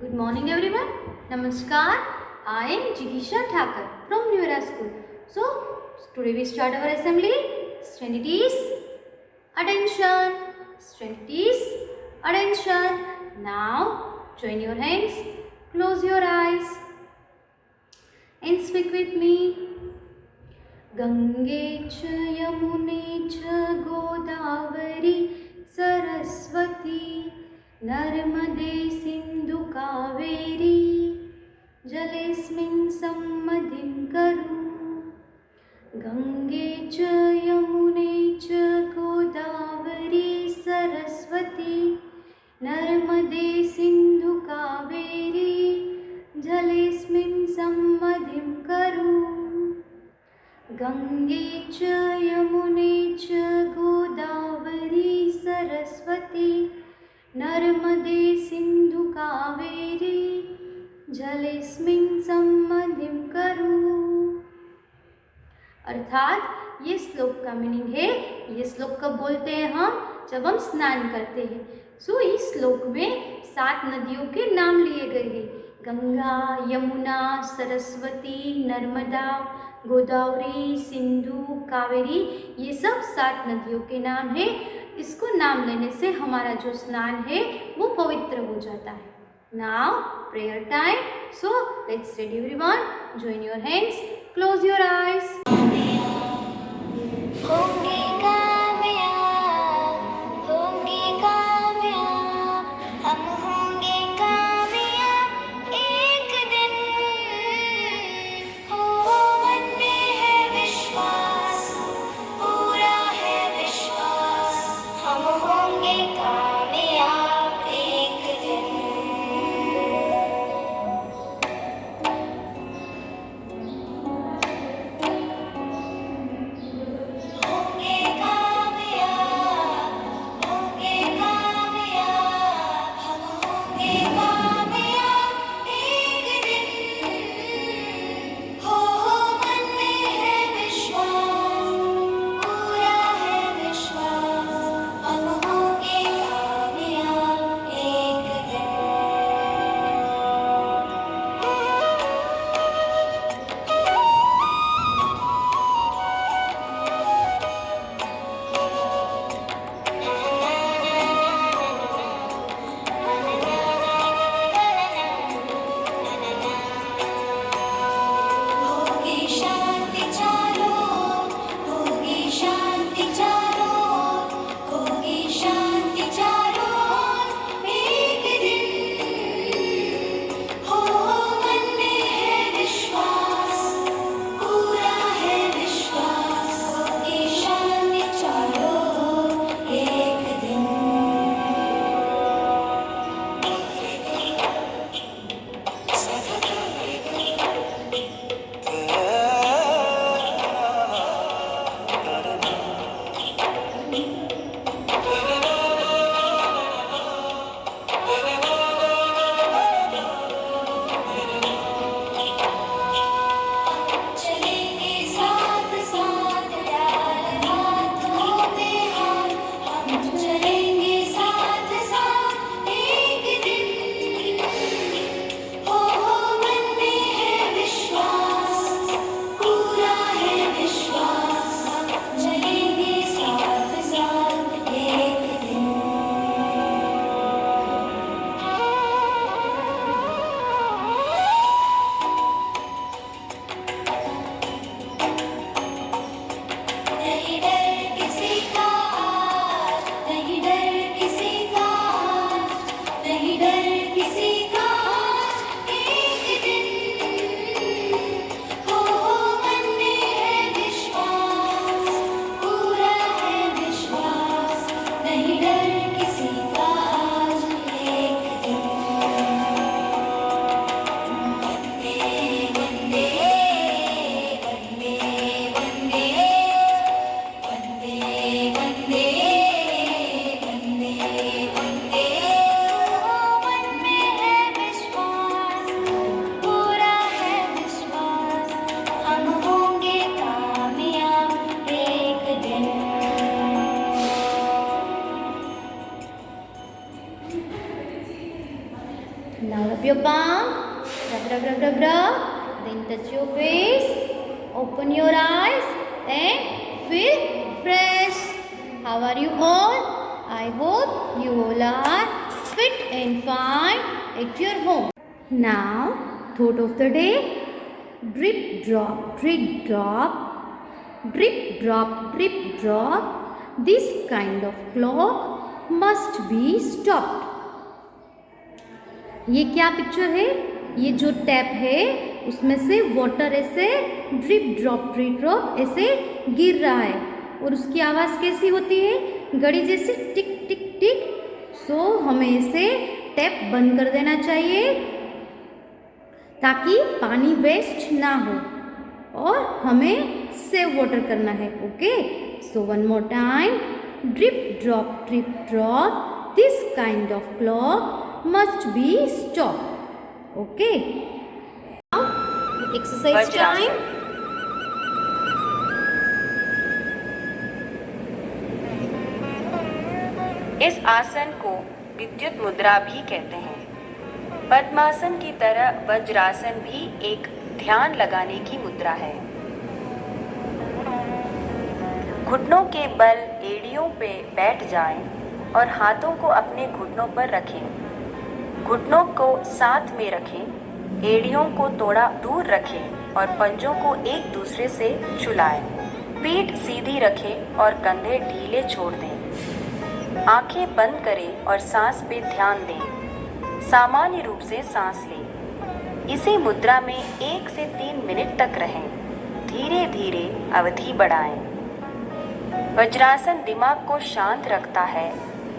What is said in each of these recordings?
Good morning everyone. Namaskar. I am Jigisha Thakur from New Era School. So today we start our assembly. Student it is attention. Student it is attention. Now join your hands. Close your eyes and speak with me. Gange cha Yamune cha Godavari Saraswati नर्मदे सिंधु कावेरी जलेस्मिन् सम्मदिं कुरु गंगे च यमुने च गोदावरी सरस्वती नर्मदे सिंधु कावेरी जलेस्मिन् सम्मदिं कुरु गंगे च यमुने च गोदावरी सरस्वती नर्मदे सिंधु कावेरी जलेस्मिन् सम्मदिं कुरु। अर्थात ये श्लोक का मीनिंग है, ये श्लोक कब बोलते हैं हम? जब हम स्नान करते हैं। सो इस श्लोक में 7 नदियों के नाम लिए गए हैं। गंगा, यमुना, सरस्वती, नर्मदा, गोदावरी, सिंधु, कावेरी, ये सब 7 नदियों के नाम है। इसको नाम लेने से हमारा जो स्नान है वो पवित्र हो जाता है। Now prayer time. So let's ready everyone, join your hands, close your eyes. होंगे कामयाब, होंगे कामयाब, हम होंगे कामयाब एक दिन। हो मन में है विश्वास, पूरा है विश्वास, हम होंगे कामयाब एक दिन। होंगे कामयाब, होंगे कामयाब, हम होंगे कामयाब एक दिन। हो मन में है विश्वास, पूरा है विश्वास, हम होंगे कामयाब एक दिन। होगी शांति चारों ओर, होगी शांति चारों ओर, होगी शांति चारों ओर एक दिन। हो मन में है विश्वास, पूरा है विश्वास, होगी शांति चारों ओर एक दिन। चलेंगे साथ साथ यार हाथों में हाथ, हम चलेंगे साथ साथ एक दिन। हो मन में है विश्वास, पूरा है विश्वास, हम चलेंगे साथ साथ एक दिन। your palm, rub, rub, rub, rub, rub, then touch your face, open your eyes and feel fresh. How are you all? I hope you all are fit and fine at your home. Now, thought of the day, drip, drop, drip, drop, drip, drop, drip, drop. This kind of clock must be stopped. ये क्या picture है? ये जो tap है उसमें से water ऐसे drip drop ऐसे गिर रहा है और उसकी आवाज़ कैसी होती है? घड़ी जैसी टिक टिक टिक। सो हमें इसे टैप बंद कर देना चाहिए ताकि पानी वेस्ट ना हो और हमें सेव वाटर करना है। Okay, so one more time, drip drop, this kind of clock must be stopped. Okay, now exercise time. इस आसन को विद्युत मुद्रा भी कहते हैं। पद्मासन की तरह वज्रासन भी एक ध्यान लगाने की मुद्रा है। घुटनों के बल एड़ियों पे बैठ जाएं और हाथों को अपने घुटनों पर रखें। घुटनों को साथ में रखें, एड़ियों को थोड़ा दूर रखें और पंजों को एक दूसरे से झुलाएं। पीठ सीधी रखें और कंधे ढीले छोड़ दें। आंखें बंद करें और सांस पे ध्यान दें। सामान्य रूप से सांस लें। इसी मुद्रा में 1 से 3 मिनट तक रहें। धीरे धीरे अवधि बढ़ाएं। वज्रासन दिमाग को शांत रखता है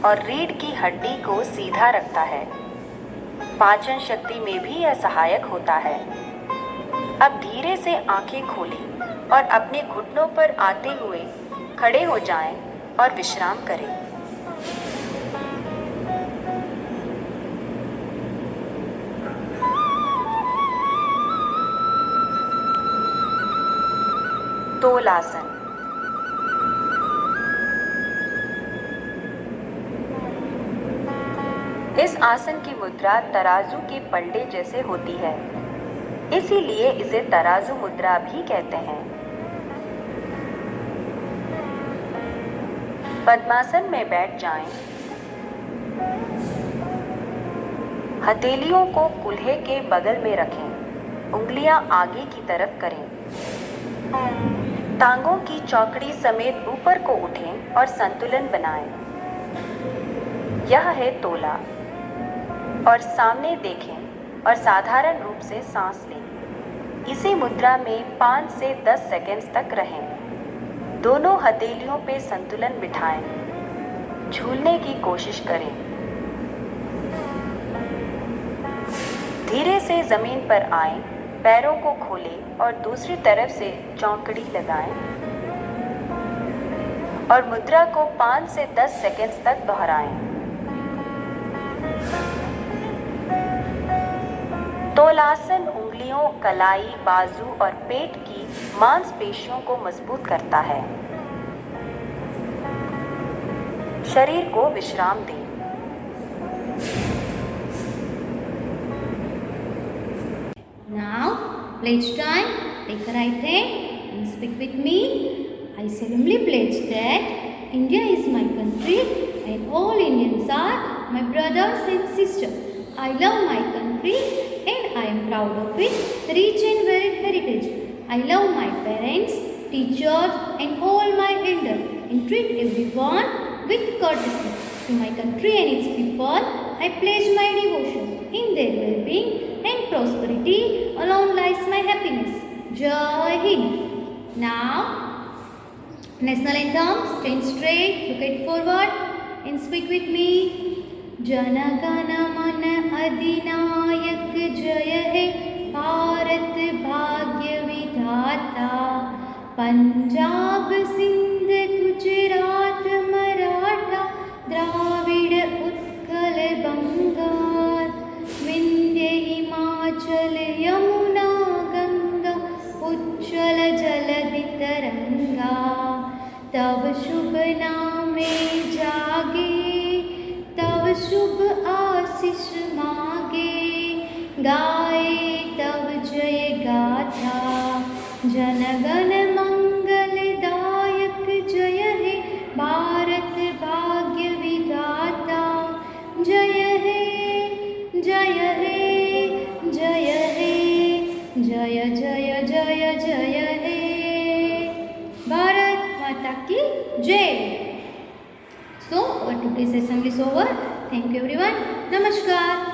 और रीढ़ की हड्डी को सीधा रखता है। पाचन शक्ति में भी यह सहायक होता है। अब धीरे से आंखें खोलें और अपने घुटनों पर आते हुए खड़े हो जाएं और विश्राम करें। तोलासन। इस आसन की मुद्रा तराजू के पलड़े जैसे होती है, इसीलिए इसे तराजू मुद्रा भी कहते हैं। पद्मासन में बैठ जाएं। हथेलियों को कूल्हे के बगल में रखें। उंगलियां आगे की तरफ करें। टांगों की चौकड़ी समेत ऊपर को उठें और संतुलन बनाएं। यह है तोला। और सामने देखें और साधारण रूप से सांस लें। इसी मुद्रा में 5 से 10 सेकंड्स तक रहें। दोनों हथेलियों पे संतुलन बिठाएं। झूलने की कोशिश करें। धीरे से जमीन पर आएं, पैरों को खोलें और दूसरी तरफ से चौकड़ी लगाएं और मुद्रा को 5 से 10 सेकंड्स तक दोहराएं। तोलासन उंगलियों, कलाई, बाजू और पेट की मांसपेशियों को मजबूत करता है। शरीर को विश्राम दें। Now, pledge time. Take the right hand and speak with me. I solemnly pledge that India is my country and all Indians are my brothers and sisters. I love my country and I am proud of its rich and varied heritage. I love my parents, teachers and all my elders and treat everyone with courtesy. To my country and its people, I pledge my devotion. In their well-being and prosperity alone lies my happiness. Jai Hind. Now, national anthem. Stand straight, look at forward and speak with me. Jana Gana मन अधिनायक जय हे भारत भाग्य विधाता। पंजाब सिंध गुजरात मराठा द्राविड़ उत्कल बंगा विंध्य हिमाचल यमुना गंगा उच्चल जलधि तरंगा। तव शुभ नामे जागे, तव शुभ आशीष मांगे। गाए तब जय गाथा। जन गण मंगलदायक जय हे भारत भाग्य विधाता। जय हे जय हे जय हे जय जय जय जय हे। भारत माता की जय। So our today's session is over. Thank you everyone. Namaskar.